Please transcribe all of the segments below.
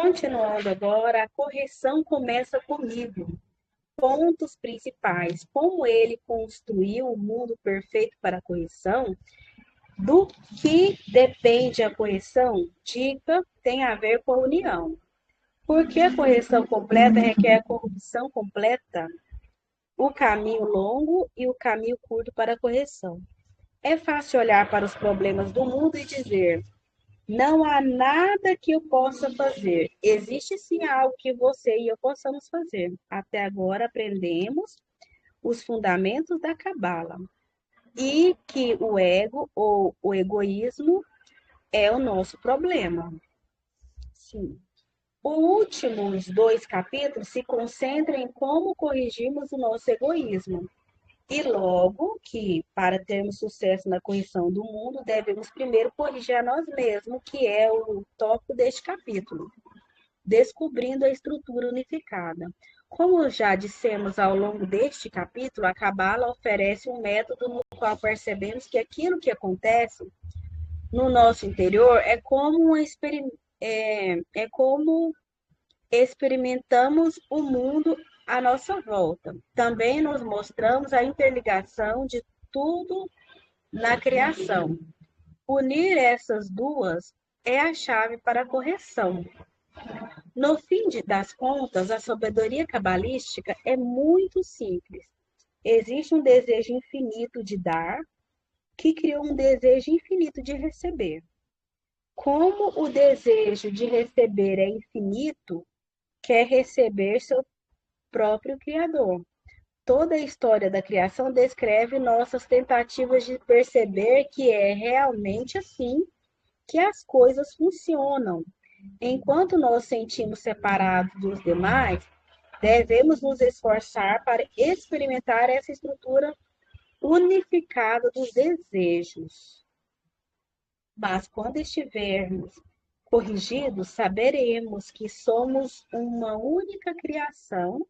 Continuando agora, a correção começa comigo. Pontos principais. Como ele construiu o mundo perfeito para a correção? Do que depende a correção? Dica tem a ver com a união. Porque a correção completa requer a corrupção completa? O caminho longo e o caminho curto para a correção. É fácil olhar para os problemas do mundo e dizer: não há nada que eu possa fazer. Existe sim algo que você e eu possamos fazer. Até agora aprendemos os fundamentos da cabala e que o ego ou o egoísmo é o nosso problema. Sim. Os últimos dois capítulos se concentram em como corrigirmos o nosso egoísmo. E logo que, para termos sucesso na correção do mundo, devemos primeiro corrigir a nós mesmos, que é o tópico deste capítulo, descobrindo a estrutura unificada. Como já dissemos ao longo deste capítulo, a Cabala oferece um método no qual percebemos que aquilo que acontece no nosso interior é como experimentamos o mundo à nossa volta. Também nos mostramos a interligação de tudo na criação. Unir essas duas é a chave para a correção. No fim das contas, a sabedoria cabalística é muito simples. Existe um desejo infinito de dar, que criou um desejo infinito de receber. Como o desejo de receber é infinito, quer receber seu próprio Criador. Toda a história da criação descreve nossas tentativas de perceber que é realmente assim que as coisas funcionam. Enquanto nos sentimos separados dos demais, devemos nos esforçar para experimentar essa estrutura unificada dos desejos. Mas quando estivermos corrigidos, saberemos que somos uma única criação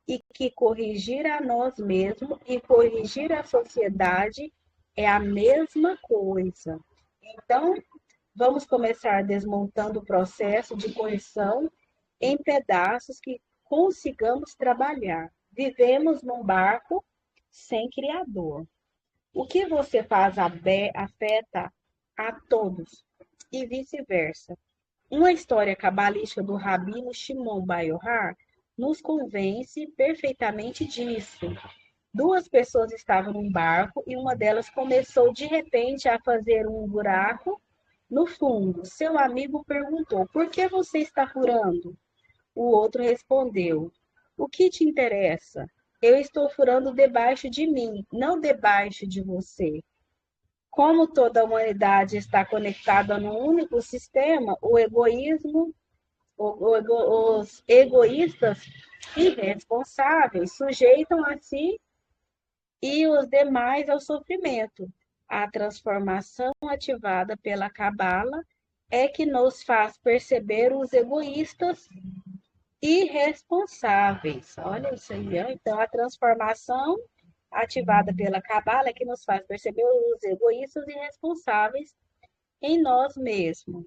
e que corrigir a nós mesmos e corrigir a sociedade é a mesma coisa. Então, vamos começar desmontando o processo de correção em pedaços que consigamos trabalhar. Vivemos num barco sem criador. O que você faz afeta a todos e vice-versa. Uma história cabalística do Rabino Shimon Bar Yochai nos convence perfeitamente disso. Duas pessoas estavam num barco e uma delas começou de repente a fazer um buraco no fundo. Seu amigo perguntou: por que você está furando? O outro respondeu: o que te interessa? Eu estou furando debaixo de mim, não debaixo de você. Como toda a humanidade está conectada num único sistema, os egoístas irresponsáveis sujeitam a si e os demais ao sofrimento. A transformação ativada pela Cabala é que nos faz perceber os egoístas irresponsáveis. Olha isso aí, ó. Então, a transformação ativada pela Cabala é que nos faz perceber os egoístas irresponsáveis em nós mesmos,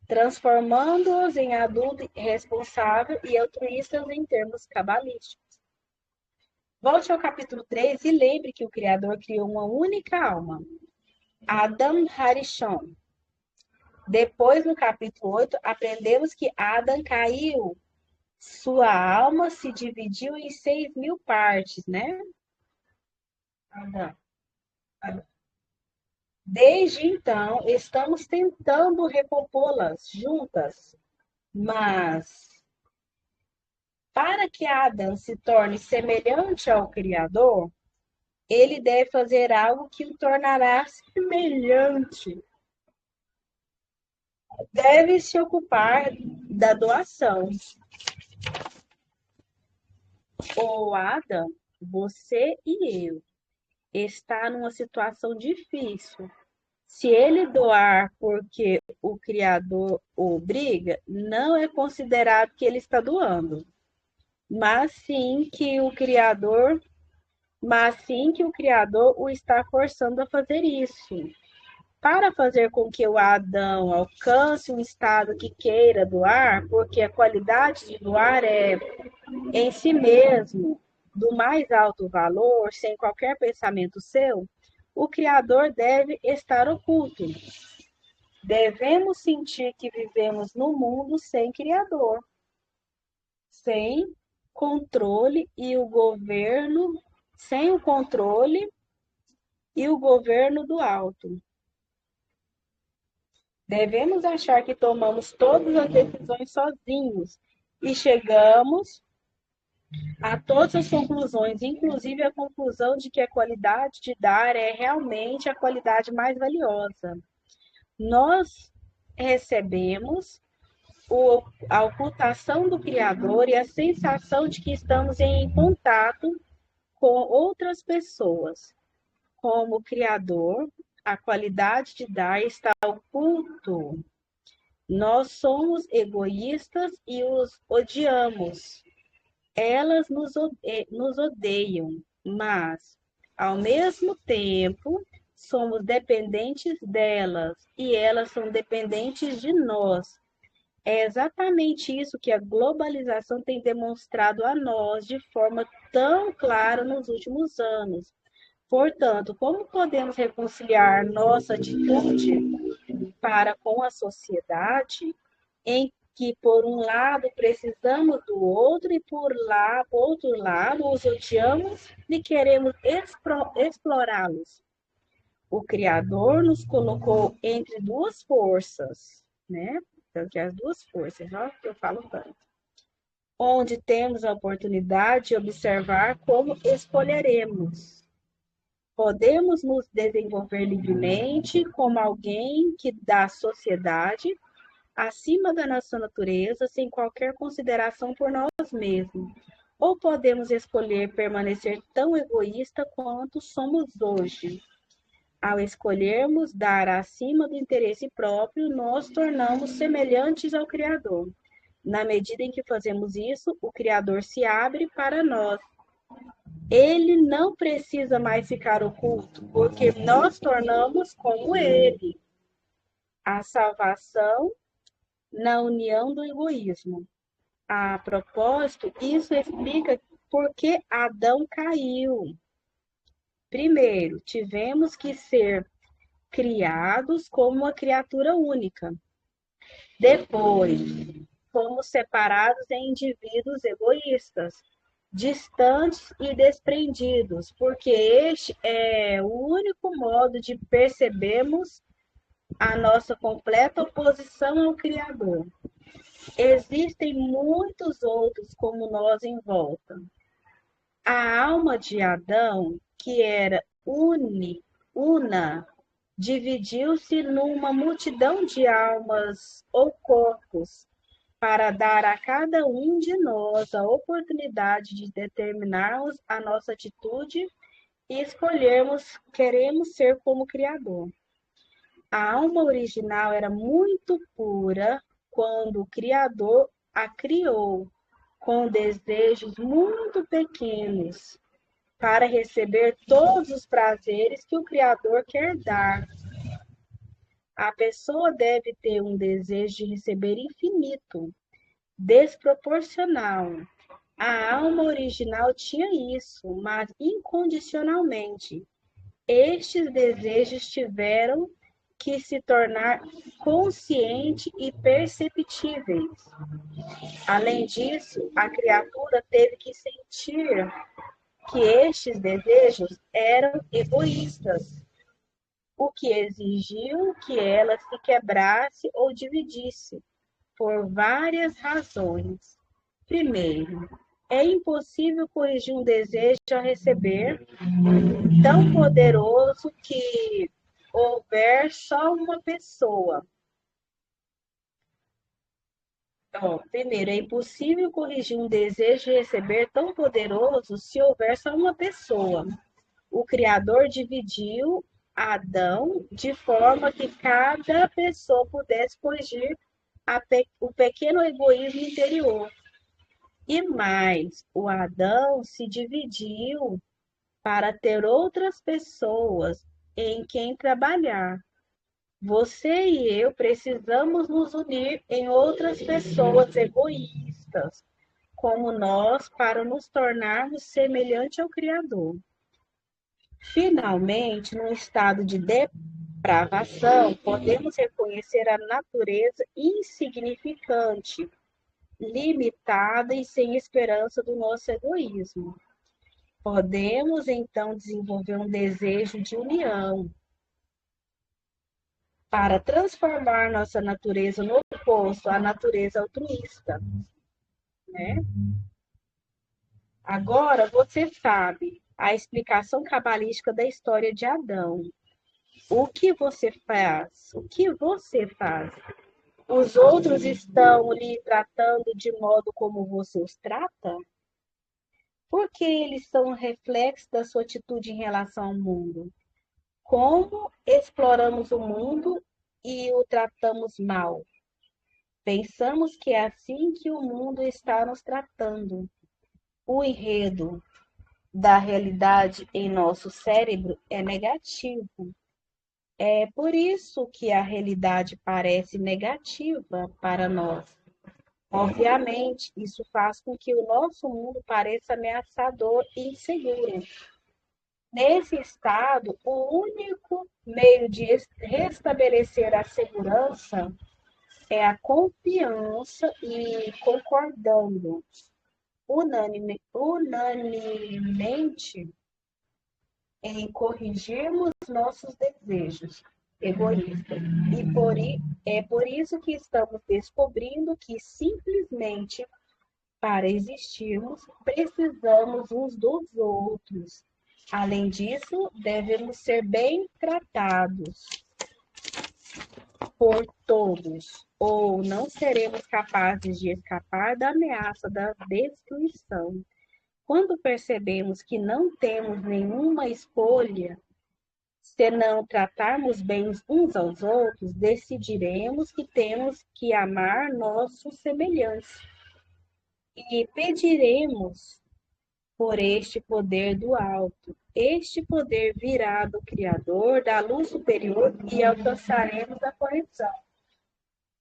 transformando-os em adulto responsável e altruístas em termos cabalísticos. Volte ao capítulo 3 e lembre que o Criador criou uma única alma, Adam Harishon. Depois, no capítulo 8, aprendemos que Adam caiu. Sua alma se dividiu em 6.000 partes, né? Adam. Desde então, estamos tentando recompô-las juntas, mas para que Adam se torne semelhante ao Criador, ele deve fazer algo que o tornará semelhante. Deve se ocupar da doação. O Adam, você e eu, está numa situação difícil. Se ele doar porque o Criador obriga, não é considerado que ele está doando, mas sim que o Criador o está forçando a fazer isso. Para fazer com que o Adão alcance um estado que queira doar, porque a qualidade de doar é em si mesmo do mais alto valor, sem qualquer pensamento seu, o Criador deve estar oculto. Devemos sentir que vivemos num mundo sem Criador, sem controle e o governo, sem o controle e o governo do alto. Devemos achar que tomamos todas as decisões sozinhos e chegamos a todas as conclusões, inclusive a conclusão de que a qualidade de dar é realmente a qualidade mais valiosa. Nós recebemos a ocultação do Criador e a sensação de que estamos em contato com outras pessoas. Como Criador, a qualidade de dar está oculto. Nós somos egoístas e os odiamos. Elas nos odeiam, mas, ao mesmo tempo, somos dependentes delas e elas são dependentes de nós. É exatamente isso que a globalização tem demonstrado a nós de forma tão clara nos últimos anos. Portanto, como podemos reconciliar nossa atitude para com a sociedade em que, por um lado, precisamos do outro e, por outro lado, os odiamos e queremos explorá-los? O Criador nos colocou entre duas forças, né? Então, que as duas forças, ó, que eu falo tanto. Onde temos a oportunidade de observar como escolheremos. Podemos nos desenvolver livremente como alguém que dá sociedade acima da nossa natureza, sem qualquer consideração por nós mesmos. Ou podemos escolher permanecer tão egoísta quanto somos hoje. Ao escolhermos dar acima do interesse próprio, nós tornamos semelhantes ao Criador. Na medida em que fazemos isso, o Criador se abre para nós. Ele não precisa mais ficar oculto, porque nós tornamos como ele. A salvação na união do egoísmo. A propósito, isso explica por que Adão caiu. Primeiro, tivemos que ser criados como uma criatura única. Depois, fomos separados em indivíduos egoístas, distantes e desprendidos, porque este é o único modo de percebermos a nossa completa oposição ao Criador. Existem muitos outros como nós em volta. A alma de Adão, que era una, dividiu-se numa multidão de almas ou corpos, para dar a cada um de nós a oportunidade de determinarmos a nossa atitude e escolhermos queremos ser como Criador. A alma original era muito pura quando o Criador a criou, com desejos muito pequenos, para receber todos os prazeres que o Criador quer dar. A pessoa deve ter um desejo de receber infinito, desproporcional. A alma original tinha isso, mas incondicionalmente. Estes desejos tiveram que se tornar conscientes e perceptíveis. Além disso, a criatura teve que sentir que estes desejos eram egoístas, o que exigiu que ela se quebrasse ou dividisse, por várias razões. Primeiro, é impossível corrigir um desejo a receber tão poderoso que houver só uma pessoa. Então, primeiro, é impossível corrigir um desejo de receber tão poderoso se houver só uma pessoa. O Criador dividiu Adão de forma que cada pessoa pudesse corrigir o pequeno egoísmo interior. E mais, o Adão se dividiu para ter outras pessoas em quem trabalhar. Você e eu precisamos nos unir em outras pessoas egoístas, como nós, para nos tornarmos semelhante ao Criador. Finalmente, num estado de depravação, podemos reconhecer a natureza insignificante, limitada e sem esperança do nosso egoísmo. Podemos então desenvolver um desejo de união para transformar nossa natureza no oposto à natureza altruísta, né? Agora você sabe a explicação cabalística da história de Adão. O que você faz? O que você faz? Os outros estão lhe tratando de modo como você os trata? Porque eles são um reflexo da sua atitude em relação ao mundo. Como exploramos o mundo e o tratamos mal? Pensamos que é assim que o mundo está nos tratando. O enredo da realidade em nosso cérebro é negativo. É por isso que a realidade parece negativa para nós. Obviamente, isso faz com que o nosso mundo pareça ameaçador e inseguro. Nesse estado, o único meio de restabelecer a segurança é a confiança e concordando unanimemente em corrigirmos nossos desejos egoístas. É por isso que estamos descobrindo que simplesmente para existirmos precisamos uns dos outros. Além disso, devemos ser bem tratados por todos, ou não seremos capazes de escapar da ameaça da destruição. Quando percebemos que não temos nenhuma escolha, se não tratarmos bem uns aos outros, decidiremos que temos que amar nossos semelhantes e pediremos por este poder do alto. Este poder virá do Criador, da luz superior, e alcançaremos a conexão.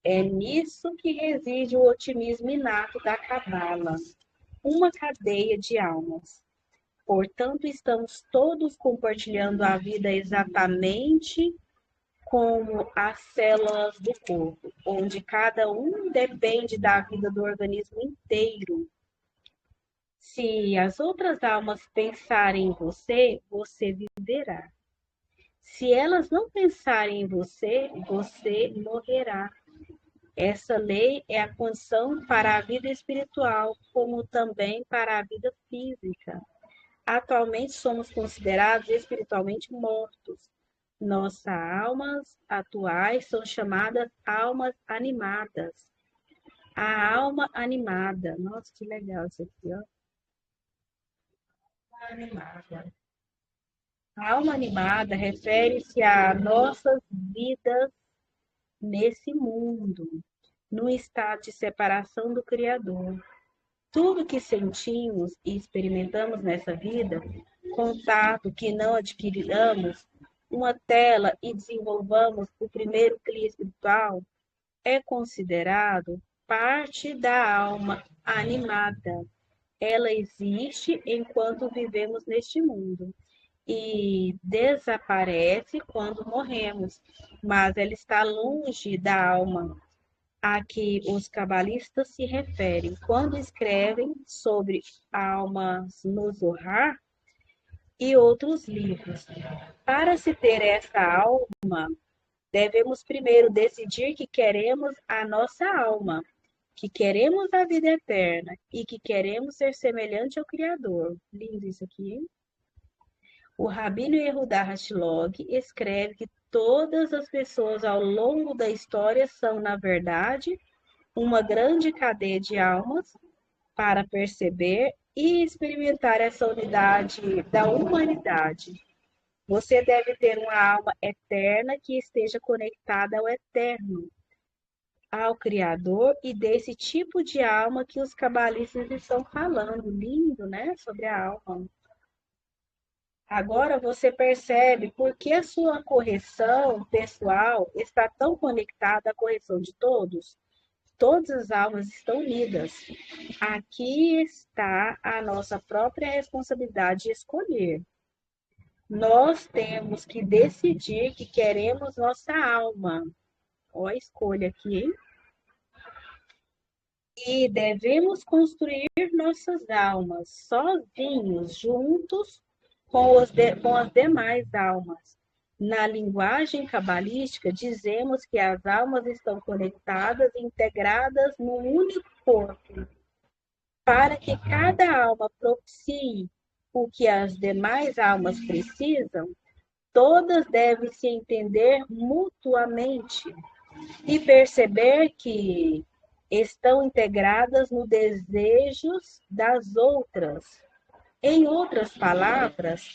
É nisso que reside o otimismo inato da Cabala, uma cadeia de almas. Portanto, estamos todos compartilhando a vida exatamente como as células do corpo, onde cada um depende da vida do organismo inteiro. Se as outras almas pensarem em você, você viverá. Se elas não pensarem em você, você morrerá. Essa lei é a condição para a vida espiritual, como também para a vida física. Atualmente somos considerados espiritualmente mortos. Nossas almas atuais são chamadas almas animadas. A alma animada. Nossa, que legal isso aqui, ó. Animada. A alma animada refere-se a nossas vidas nesse mundo, no estado de separação do Criador. Tudo que sentimos e experimentamos nessa vida, contato que não adquiriramos, uma tela e desenvolvamos o primeiro CLI espiritual, é considerado parte da alma animada. Ela existe enquanto vivemos neste mundo e desaparece quando morremos, mas ela está longe da alma a que os cabalistas se referem quando escrevem sobre almas no Zohar e outros livros. Para se ter esta alma, devemos primeiro decidir que queremos a nossa alma, que queremos a vida eterna e que queremos ser semelhante ao Criador. Lindo isso aqui, hein? O Rabino Yehudá Hashlog escreve que todas as pessoas ao longo da história são, na verdade, uma grande cadeia de almas para perceber e experimentar essa unidade da humanidade. Você deve ter uma alma eterna que esteja conectada ao eterno, ao Criador, e desse tipo de alma que os cabalistas estão falando. Lindo, né? Sobre a alma. Agora você percebe por que a sua correção pessoal está tão conectada à correção de todos? Todas as almas estão unidas. Aqui está a nossa própria responsabilidade de escolher. Nós temos que decidir que queremos nossa alma. Olha a escolha aqui, hein? E devemos construir nossas almas sozinhos, juntos com as demais almas. Na linguagem cabalística, dizemos que as almas estão conectadas e integradas no único corpo. Para que cada alma propicie o que as demais almas precisam, todas devem se entender mutuamente e perceber que estão integradas nos desejos das outras. Em outras palavras,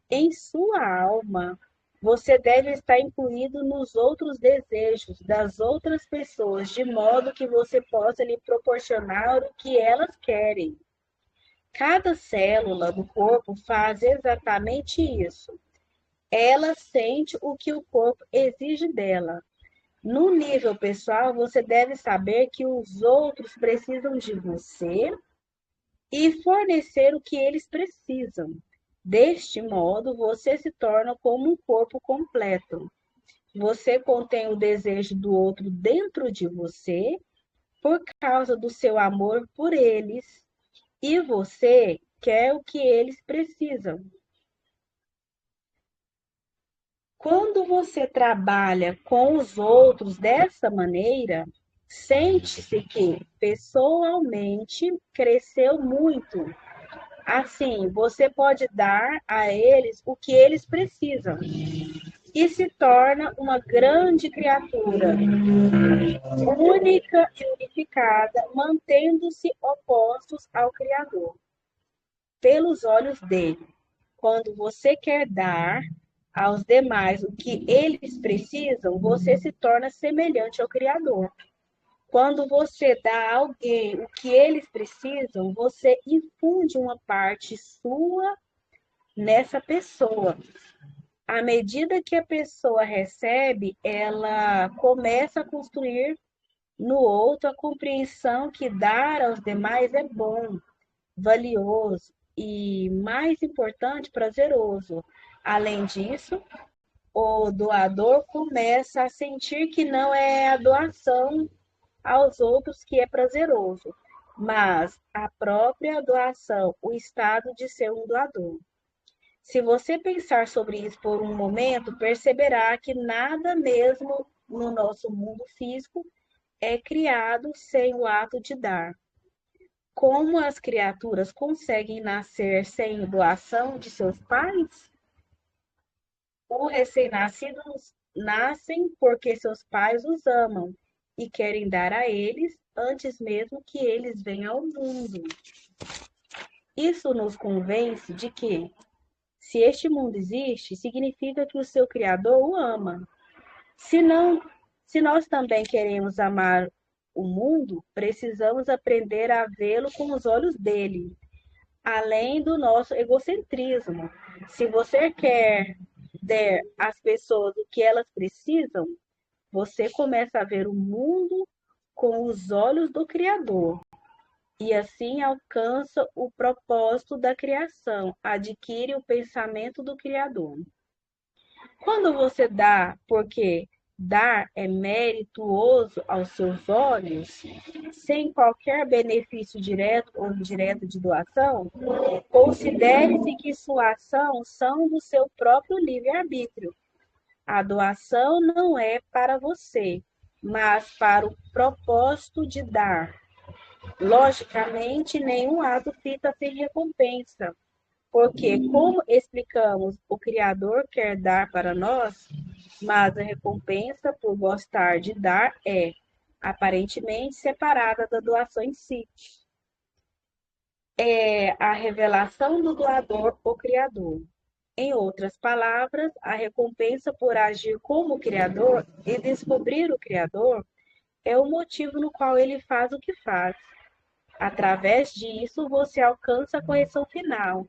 em sua alma, você deve estar incluído nos outros desejos das outras pessoas, de modo que você possa lhe proporcionar o que elas querem. Cada célula do corpo faz exatamente isso. Ela sente o que o corpo exige dela. No nível pessoal, você deve saber que os outros precisam de você e fornecer o que eles precisam. Deste modo, você se torna como um corpo completo. Você contém o desejo do outro dentro de você por causa do seu amor por eles e você quer o que eles precisam. Quando você trabalha com os outros dessa maneira, sente-se que pessoalmente cresceu muito. Assim, você pode dar a eles o que eles precisam e se torna uma grande criatura, única e unificada, mantendo-se opostos ao Criador, pelos olhos dele. Quando você quer dar aos demais o que eles precisam, você se torna semelhante ao Criador. Quando você dá a alguém o que eles precisam, você infunde uma parte sua nessa pessoa. À medida que a pessoa recebe, ela começa a construir no outro a compreensão que dar aos demais é bom, valioso e, mais importante, prazeroso. Além disso, o doador começa a sentir que não é a doação aos outros que é prazeroso, mas a própria doação, o estado de ser um doador. Se você pensar sobre isso por um momento, perceberá que nada mesmo no nosso mundo físico é criado sem o ato de dar. Como as criaturas conseguem nascer sem doação de seus pais? Os recém-nascidos nascem porque seus pais os amam e querem dar a eles antes mesmo que eles venham ao mundo. Isso nos convence de que, se este mundo existe, significa que o seu Criador o ama. Se não, se nós também queremos amar o mundo, precisamos aprender a vê-lo com os olhos dele, além do nosso egocentrismo. Se você quer der às pessoas o que elas precisam, você começa a ver o mundo com os olhos do Criador e assim alcança o propósito da criação, adquire o pensamento do Criador. Quando você dá, porque dar é merituoso aos seus olhos, sem qualquer benefício direto ou indireto de doação, considere-se que sua ação são do seu próprio livre-arbítrio. A doação não é para você, mas para o propósito de dar. Logicamente, nenhum ato fica sem recompensa, porque, como explicamos, o Criador quer dar para nós, mas a recompensa por gostar de dar é, aparentemente, separada da doação em si. É a revelação do doador, o Criador. Em outras palavras, a recompensa por agir como Criador e descobrir o Criador é o motivo no qual ele faz o que faz. Através disso, você alcança a correção final.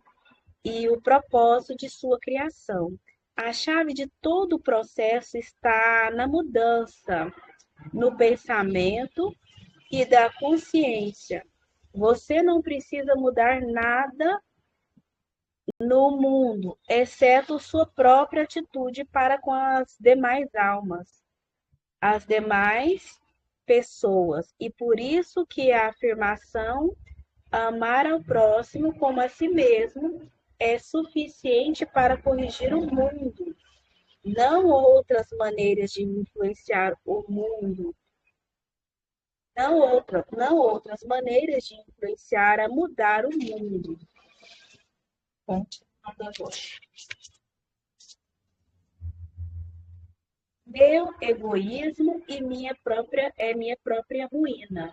e o propósito de sua criação. A chave de todo o processo está na mudança, no pensamento e da consciência. Você não precisa mudar nada no mundo, exceto sua própria atitude para com as demais almas, as demais pessoas. E por isso que a afirmação amar ao próximo como a si mesmo é suficiente para corrigir o mundo, não outras maneiras de influenciar o mundo, não outras maneiras de influenciar a mudar o mundo. Meu egoísmo e minha própria ruína.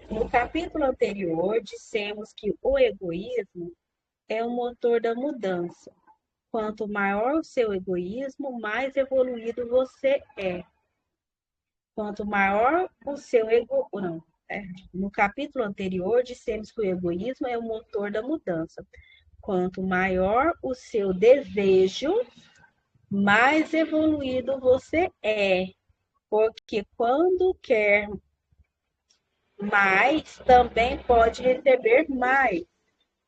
No capítulo anterior, dissemos que o egoísmo é o motor da mudança. Quanto maior o seu egoísmo, mais evoluído você é. Quanto maior o seu ego, não, no capítulo anterior dissemos que o egoísmo é o motor da mudança. Quanto maior o seu desejo, mais evoluído você é. Porque quando quer mais, também pode receber mais.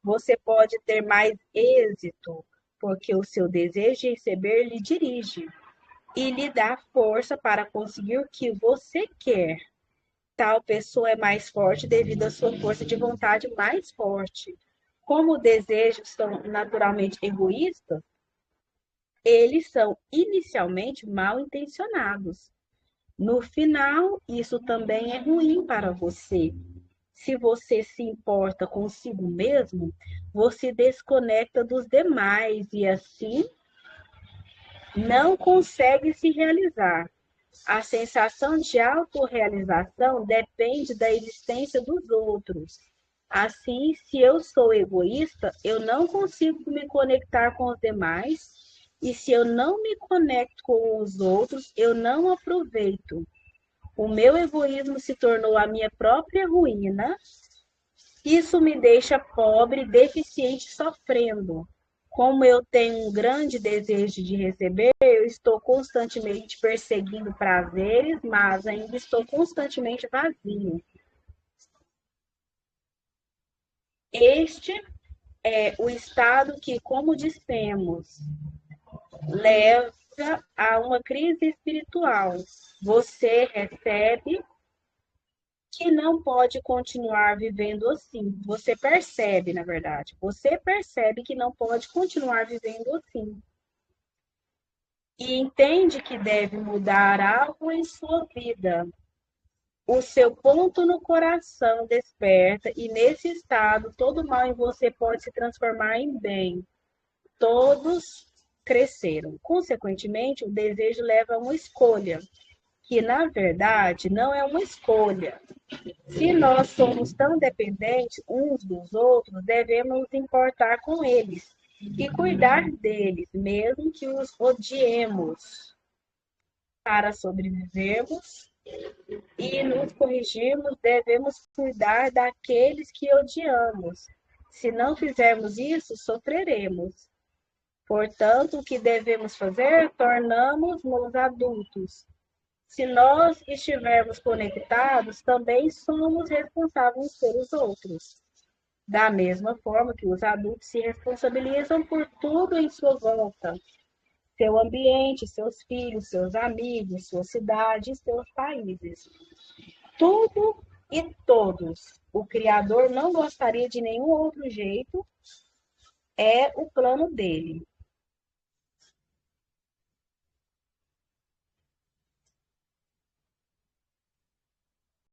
Você pode ter mais êxito, porque o seu desejo de receber lhe dirige e lhe dá força para conseguir o que você quer. Tal pessoa é mais forte devido à sua força de vontade mais forte. Como desejos são naturalmente egoístas, eles são inicialmente mal intencionados. No final, isso também é ruim para você. Se você se importa consigo mesmo, você desconecta dos demais e assim não consegue se realizar. A sensação de autorrealização depende da existência dos outros. Assim, se eu sou egoísta, eu não consigo me conectar com os demais, e se eu não me conecto com os outros, eu não aproveito. O meu egoísmo se tornou a minha própria ruína. Isso me deixa pobre, deficiente, sofrendo. Como eu tenho um grande desejo de receber, eu estou constantemente perseguindo prazeres, mas ainda estou constantemente vazio. Este é o estado que, como dissemos, leva a uma crise espiritual. Você recebe que não pode continuar vivendo assim. Você percebe, na verdade, você percebe que não pode continuar vivendo assim. E entende que deve mudar algo em sua vida. O seu ponto no coração desperta, e nesse estado, todo mal em você pode se transformar em bem. Todos cresceram. Consequentemente, o desejo leva a uma escolha, que na verdade não é uma escolha. Se nós somos tão dependentes uns dos outros, devemos nos importar com eles e cuidar deles, mesmo que os odiemos. Para sobrevivermos e nos corrigirmos, devemos cuidar daqueles que odiamos. Se não fizermos isso, sofreremos. Portanto, o que devemos fazer? Tornamos-nos adultos. Se nós estivermos conectados, também somos responsáveis pelos outros. Da mesma forma que os adultos se responsabilizam por tudo em sua volta: seu ambiente, seus filhos, seus amigos, sua cidade e seus países. Tudo e todos. O Criador não gostaria de nenhum outro jeito, é o plano dele.